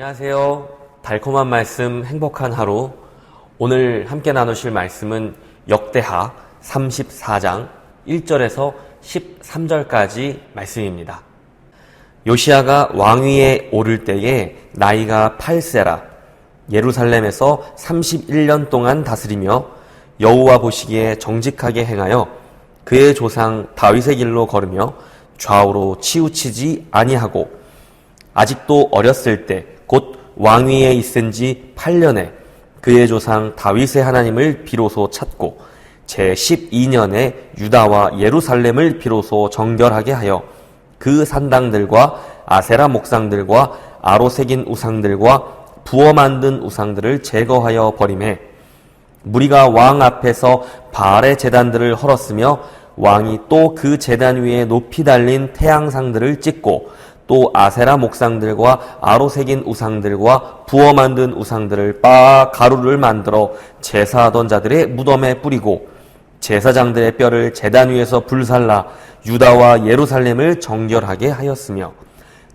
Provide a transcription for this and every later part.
안녕하세요. 달콤한 말씀, 행복한 하루. 오늘 함께 나누실 말씀은 역대하 34장 1절에서 13절까지 말씀입니다. 요시야가 왕위에 오를 때에 나이가 8세라 예루살렘에서 31년 동안 다스리며 여호와 보시기에 정직하게 행하여 그의 조상 다윗의 길로 걸으며 좌우로 치우치지 아니하고 아직도 어렸을 때 곧 왕위에 있은 지 8년에 그의 조상 다윗의 하나님을 비로소 찾고 제12년에 유다와 예루살렘을 비로소 정결하게 하여 그 산당들과 아세라 목상들과 아로 새긴 우상들과 부어 만든 우상들을 제거하여 버리매 무리가 왕 앞에서 바알의 제단들을 헐었으며 왕이 또 그 제단 위에 높이 달린 태양상들을 찍고 또 아세라 목상들과 아로 새긴 우상들과 부어 만든 우상들을 빻아 가루를 만들어 제사하던 자들의 무덤에 뿌리고 제사장들의 뼈를 제단 위에서 불살라 유다와 예루살렘을 정결하게 하였으며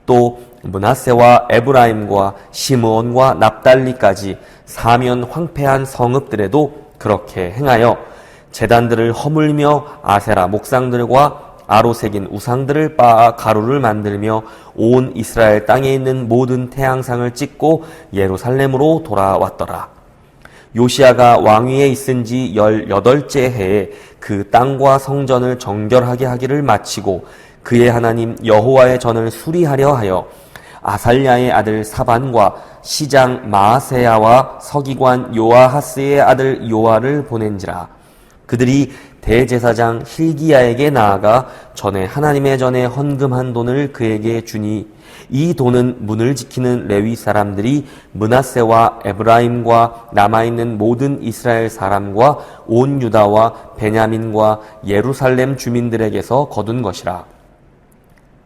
또 므낫세와 에브라임과 시므온과 납달리까지 사면 황폐한 성읍들에도 그렇게 행하여 제단들을 허물며 아세라 목상들과 아로 새긴 우상들을 빻아 가루를 만들며 온 이스라엘 땅에 있는 모든 태양상을 찍고 예루살렘으로 돌아왔더라. 요시야가 왕위에 있은 지 18째 해에 그 땅과 성전을 정결하게 하기를 마치고 그의 하나님 여호와의 전을 수리하려 하여 아살랴의 아들 사반과 시장 마아세야와 서기관 요아하스의 아들 요아를 보낸지라. 그들이 대제사장 힐기야에게 나아가 전에 하나님의 전에 헌금한 돈을 그에게 주니 이 돈은 문을 지키는 레위 사람들이 므낫세와 에브라임과 남아있는 모든 이스라엘 사람과 온 유다와 베냐민과 예루살렘 주민들에게서 거둔 것이라.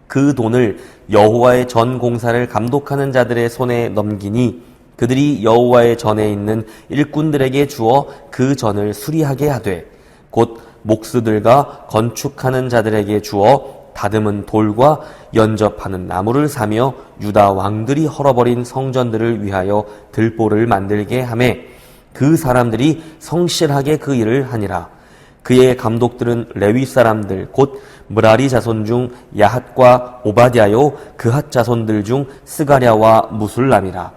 그 돈을 여호와의 전 공사를 감독하는 자들의 손에 넘기니 그들이 여호와의 전에 있는 일꾼들에게 주어 그 전을 수리하게 하되 곧 목수들과 건축하는 자들에게 주어 다듬은 돌과 연접하는 나무를 사며 유다 왕들이 헐어버린 성전들을 위하여 들보를 만들게 하매 그 사람들이 성실하게 그 일을 하니라. 그의 감독들은 레위 사람들 곧 므라리 자손 중 야핫과 오바댜요 그핫 자손들 중 스가랴와 무술람이라.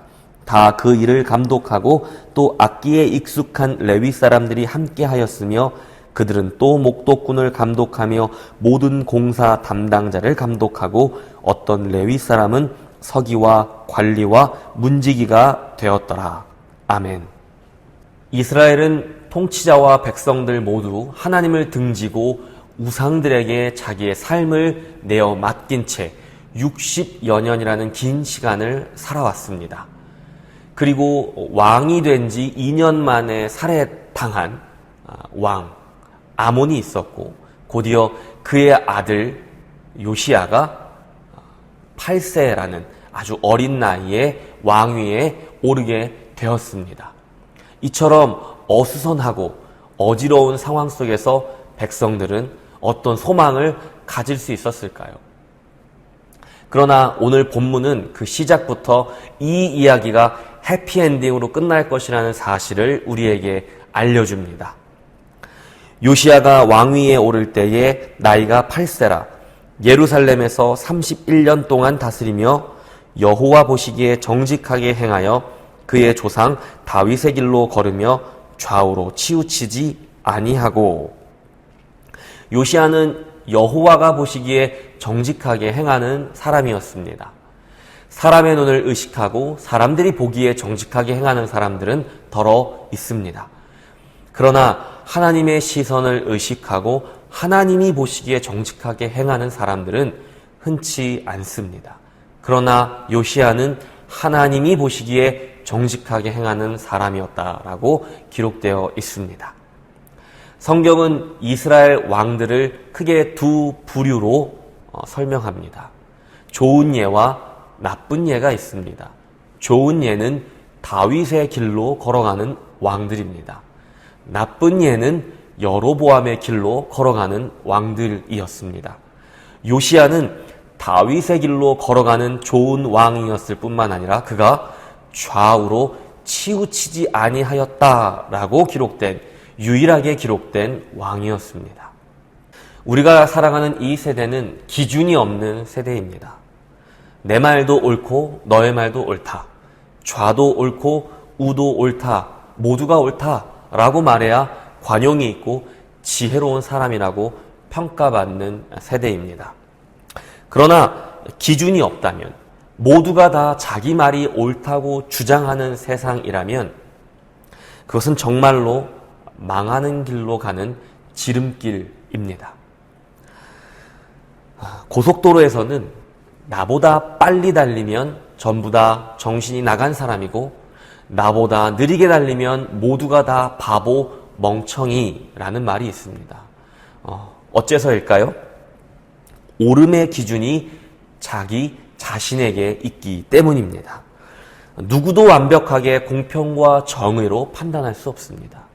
다 그 일을 감독하고 또 악기에 익숙한 레위 사람들이 함께 하였으며 그들은 또 목독군을 감독하며 모든 공사 담당자를 감독하고 어떤 레위 사람은 서기와 관리와 문지기가 되었더라. 아멘. 이스라엘은 통치자와 백성들 모두 하나님을 등지고 우상들에게 자기의 삶을 내어 맡긴 채 60여 년이라는 긴 시간을 살아왔습니다. 그리고 왕이 된 지 2년 만에 살해당한 왕 아몬이 있었고 곧이어 그의 아들 요시야가 8세라는 아주 어린 나이에 왕위에 오르게 되었습니다. 이처럼 어수선하고 어지러운 상황 속에서 백성들은 어떤 소망을 가질 수 있었을까요? 그러나 오늘 본문은 그 시작부터 이 이야기가 해피엔딩으로 끝날 것이라는 사실을 우리에게 알려줍니다. 요시야가 왕위에 오를 때에 나이가 8세라 예루살렘에서 31년 동안 다스리며 여호와 보시기에 정직하게 행하여 그의 조상 다윗의 길로 걸으며 좌우로 치우치지 아니하고. 요시야는 여호와가 보시기에 정직하게 행하는 사람이었습니다. 사람의 눈을 의식하고 사람들이 보기에 정직하게 행하는 사람들은 더러 있습니다. 그러나 하나님의 시선을 의식하고 하나님이 보시기에 정직하게 행하는 사람들은 흔치 않습니다. 그러나 요시야는 하나님이 보시기에 정직하게 행하는 사람이었다라고 기록되어 있습니다. 성경은 이스라엘 왕들을 크게 두 부류로 설명합니다. 좋은 예와 나쁜 예가 있습니다. 좋은 예는 다윗의 길로 걸어가는 왕들입니다. 나쁜 예는 여로보암의 길로 걸어가는 왕들이었습니다. 요시야는 다윗의 길로 걸어가는 좋은 왕이었을 뿐만 아니라 그가 좌우로 치우치지 아니하였다라고 유일하게 기록된 왕이었습니다. 우리가 살아가는 이 세대는 기준이 없는 세대입니다. 내 말도 옳고 너의 말도 옳다. 좌도 옳고 우도 옳다. 모두가 옳다라고 말해야 관용이 있고 지혜로운 사람이라고 평가받는 세대입니다. 그러나 기준이 없다면, 모두가 다 자기 말이 옳다고 주장하는 세상이라면 그것은 정말로 망하는 길로 가는 지름길입니다. 고속도로에서는 나보다 빨리 달리면 전부 다 정신이 나간 사람이고, 나보다 느리게 달리면 모두가 다 바보, 멍청이라는 말이 있습니다. 어째서일까요? 옳음의 기준이 자기 자신에게 있기 때문입니다. 누구도 완벽하게 공평과 정의로 판단할 수 없습니다.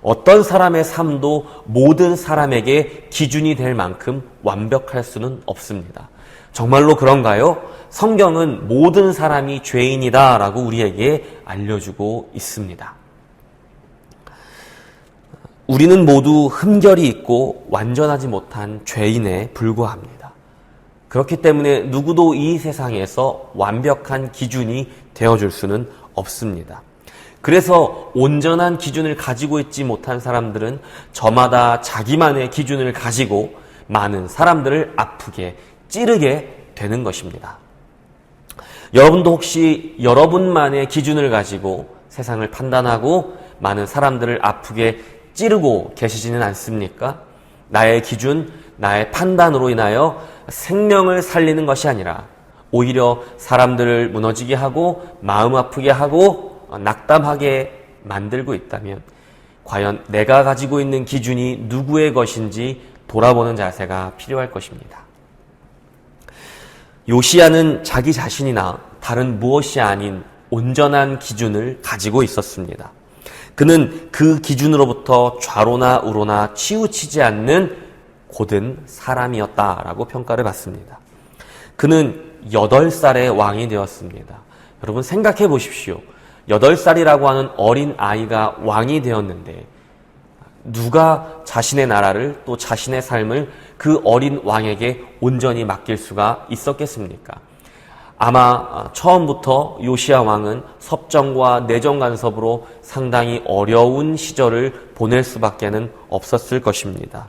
어떤 사람의 삶도 모든 사람에게 기준이 될 만큼 완벽할 수는 없습니다. 정말로 그런가요? 성경은 모든 사람이 죄인이다 라고 우리에게 알려주고 있습니다. 우리는 모두 흠결이 있고 완전하지 못한 죄인에 불과합니다. 그렇기 때문에 누구도 이 세상에서 완벽한 기준이 되어줄 수는 없습니다. 그래서 온전한 기준을 가지고 있지 못한 사람들은 저마다 자기만의 기준을 가지고 많은 사람들을 아프게 찌르게 되는 것입니다. 여러분도 혹시 여러분만의 기준을 가지고 세상을 판단하고 많은 사람들을 아프게 찌르고 계시지는 않습니까? 나의 기준, 나의 판단으로 인하여 생명을 살리는 것이 아니라 오히려 사람들을 무너지게 하고 마음 아프게 하고 낙담하게 만들고 있다면 과연 내가 가지고 있는 기준이 누구의 것인지 돌아보는 자세가 필요할 것입니다. 요시야는 자기 자신이나 다른 무엇이 아닌 온전한 기준을 가지고 있었습니다. 그는 그 기준으로부터 좌로나 우로나 치우치지 않는 고든 사람이었다라고 평가를 받습니다. 그는 8살의 왕이 되었습니다. 여러분 생각해 보십시오. 8살이라고 하는 어린 아이가 왕이 되었는데 누가 자신의 나라를 또 자신의 삶을 그 어린 왕에게 온전히 맡길 수가 있었겠습니까? 아마 처음부터 요시야 왕은 섭정과 내정 간섭으로 상당히 어려운 시절을 보낼 수밖에는 없었을 것입니다.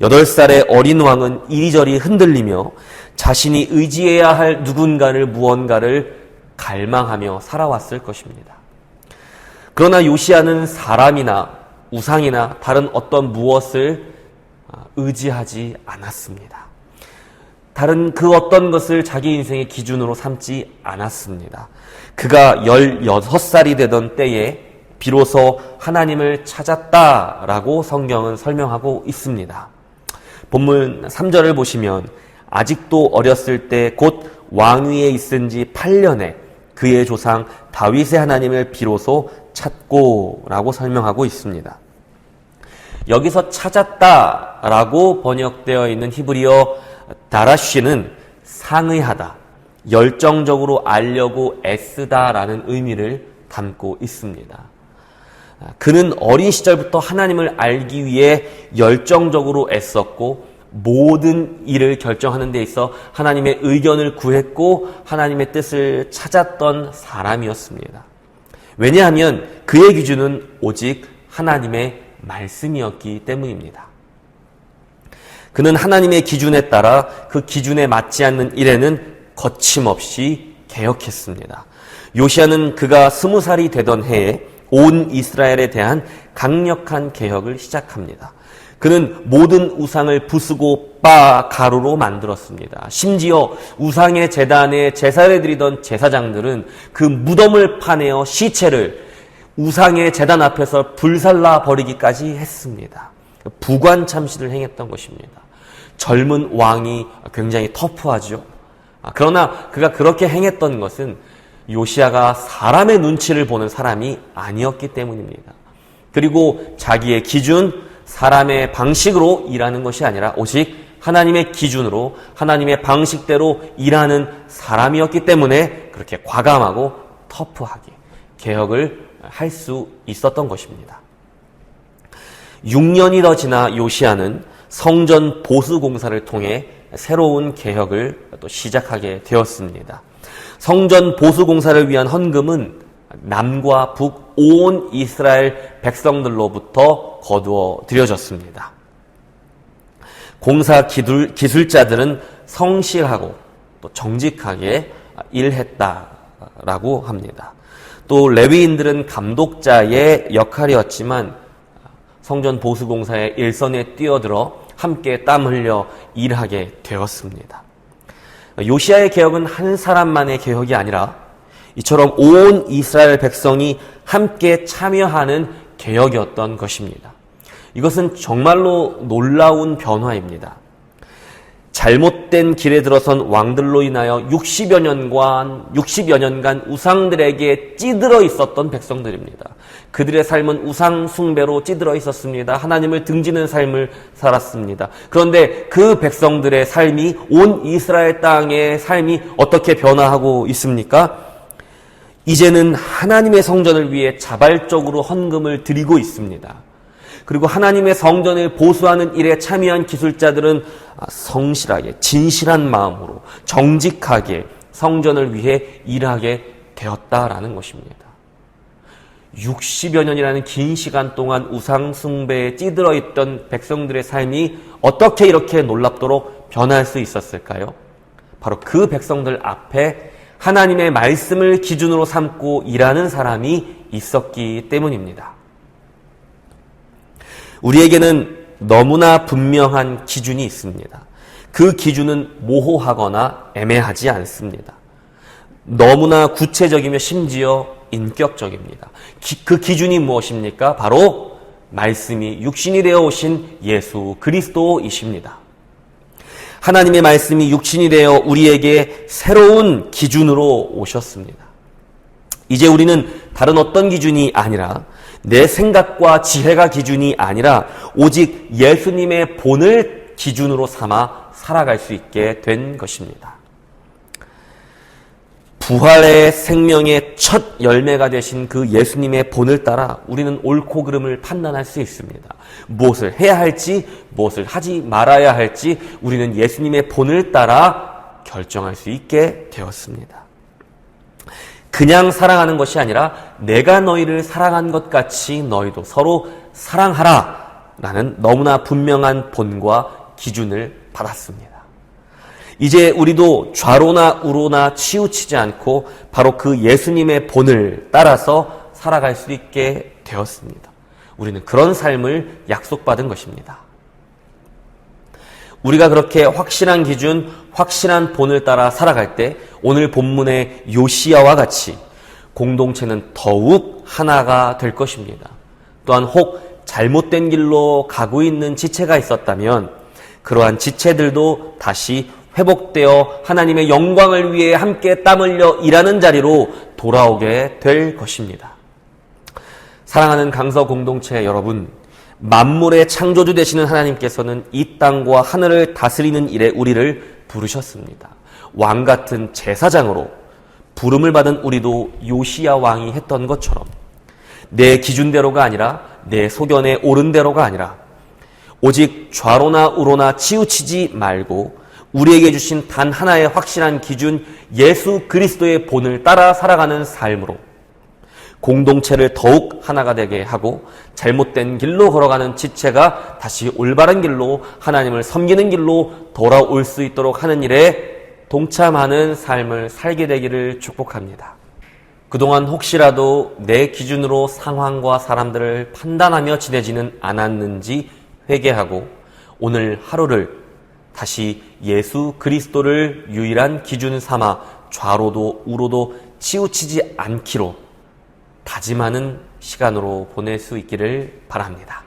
8살의 어린 왕은 이리저리 흔들리며 자신이 의지해야 할 무언가를 갈망하며 살아왔을 것입니다. 그러나 요시야는 사람이나 우상이나 다른 어떤 무엇을 의지하지 않았습니다. 다른 그 어떤 것을 자기 인생의 기준으로 삼지 않았습니다. 그가 16살이 되던 때에 비로소 하나님을 찾았다라고 성경은 설명하고 있습니다. 본문 3절을 보시면 아직도 어렸을 때 곧 왕위에 있은 지 8년에 그의 조상 다윗의 하나님을 비로소 찾고라고 설명하고 있습니다. 여기서 찾았다라고 번역되어 있는 히브리어 다라쉬는 상의하다, 열정적으로 알려고 애쓰다라는 의미를 담고 있습니다. 그는 어린 시절부터 하나님을 알기 위해 열정적으로 애썼고 모든 일을 결정하는 데 있어 하나님의 의견을 구했고 하나님의 뜻을 찾았던 사람이었습니다. 왜냐하면 그의 기준은 오직 하나님의 말씀이었기 때문입니다. 그는 하나님의 기준에 따라 그 기준에 맞지 않는 일에는 거침없이 개혁했습니다. 요시야는 그가 20살이 되던 해에 온 이스라엘에 대한 강력한 개혁을 시작합니다. 그는 모든 우상을 부수고 빻아 가루로 만들었습니다. 심지어 우상의 제단에 제사를 드리던 제사장들은 그 무덤을 파내어 시체를 우상의 제단 앞에서 불살라 버리기까지 했습니다. 부관참시를 행했던 것입니다. 젊은 왕이 굉장히 터프하죠. 그러나 그가 그렇게 행했던 것은 요시야가 사람의 눈치를 보는 사람이 아니었기 때문입니다. 그리고 자기의 기준, 사람의 방식으로 일하는 것이 아니라 오직 하나님의 기준으로 하나님의 방식대로 일하는 사람이었기 때문에 그렇게 과감하고 터프하게 개혁을 할 수 있었던 것입니다. 6년이 더 지나 요시야는 성전 보수 공사를 통해 새로운 개혁을 또 시작하게 되었습니다. 성전 보수 공사를 위한 헌금은 남과 북 온 이스라엘 백성들로부터 거두어 들여졌습니다. 공사 기술자들은 성실하고 또 정직하게 일했다라고 합니다. 또 레위인들은 감독자의 역할이었지만 성전 보수 공사의 일선에 뛰어들어 함께 땀 흘려 일하게 되었습니다. 요시야의 개혁은 한 사람만의 개혁이 아니라 이처럼 온 이스라엘 백성이 함께 참여하는 개혁이었던 것입니다. 이것은 정말로 놀라운 변화입니다. 잘못된 길에 들어선 왕들로 인하여 60여 년간 우상들에게 찌들어 있었던 백성들입니다. 그들의 삶은 우상 숭배로 찌들어 있었습니다. 하나님을 등지는 삶을 살았습니다. 그런데 그 백성들의 삶이, 온 이스라엘 땅의 삶이 어떻게 변화하고 있습니까? 이제는 하나님의 성전을 위해 자발적으로 헌금을 드리고 있습니다. 그리고 하나님의 성전을 보수하는 일에 참여한 기술자들은 성실하게, 진실한 마음으로, 정직하게 성전을 위해 일하게 되었다라는 것입니다. 60여 년이라는 긴 시간 동안 우상 숭배에 찌들어 있던 백성들의 삶이 어떻게 이렇게 놀랍도록 변할 수 있었을까요? 바로 그 백성들 앞에 하나님의 말씀을 기준으로 삼고 일하는 사람이 있었기 때문입니다. 우리에게는 너무나 분명한 기준이 있습니다. 그 기준은 모호하거나 애매하지 않습니다. 너무나 구체적이며 심지어 인격적입니다. 그 기준이 무엇입니까? 바로 말씀이 육신이 되어 오신 예수 그리스도이십니다. 하나님의 말씀이 육신이 되어 우리에게 새로운 기준으로 오셨습니다. 이제 우리는 다른 어떤 기준이 아니라 내 생각과 지혜가 기준이 아니라 오직 예수님의 본을 기준으로 삼아 살아갈 수 있게 된 것입니다. 부활의 생명의 첫 열매가 되신 그 예수님의 본을 따라 우리는 옳고 그름을 판단할 수 있습니다. 무엇을 해야 할지, 무엇을 하지 말아야 할지 우리는 예수님의 본을 따라 결정할 수 있게 되었습니다. 그냥 사랑하는 것이 아니라 내가 너희를 사랑한 것 같이 너희도 서로 사랑하라 라는 너무나 분명한 본과 기준을 받았습니다. 이제 우리도 좌로나 우로나 치우치지 않고 바로 그 예수님의 본을 따라서 살아갈 수 있게 되었습니다. 우리는 그런 삶을 약속받은 것입니다. 우리가 그렇게 확실한 기준, 확실한 본을 따라 살아갈 때 오늘 본문의 요시야와 같이 공동체는 더욱 하나가 될 것입니다. 또한 혹 잘못된 길로 가고 있는 지체가 있었다면 그러한 지체들도 다시 회복되어 하나님의 영광을 위해 함께 땀 흘려 일하는 자리로 돌아오게 될 것입니다. 사랑하는 강서 공동체 여러분, 만물의 창조주 되시는 하나님께서는 이 땅과 하늘을 다스리는 일에 우리를 부르셨습니다. 왕 같은 제사장으로 부름을 받은 우리도 요시야 왕이 했던 것처럼 내 기준대로가 아니라 내 소견에 옳은 대로가 아니라 오직 좌로나 우로나 치우치지 말고 우리에게 주신 단 하나의 확실한 기준 예수 그리스도의 본을 따라 살아가는 삶으로 공동체를 더욱 하나가 되게 하고 잘못된 길로 걸어가는 지체가 다시 올바른 길로 하나님을 섬기는 길로 돌아올 수 있도록 하는 일에 동참하는 삶을 살게 되기를 축복합니다. 그동안 혹시라도 내 기준으로 상황과 사람들을 판단하며 지내지는 않았는지 회개하고 오늘 하루를 다시 예수 그리스도를 유일한 기준 삼아 좌로도 우로도 치우치지 않기로 다짐하는 시간으로 보낼 수 있기를 바랍니다.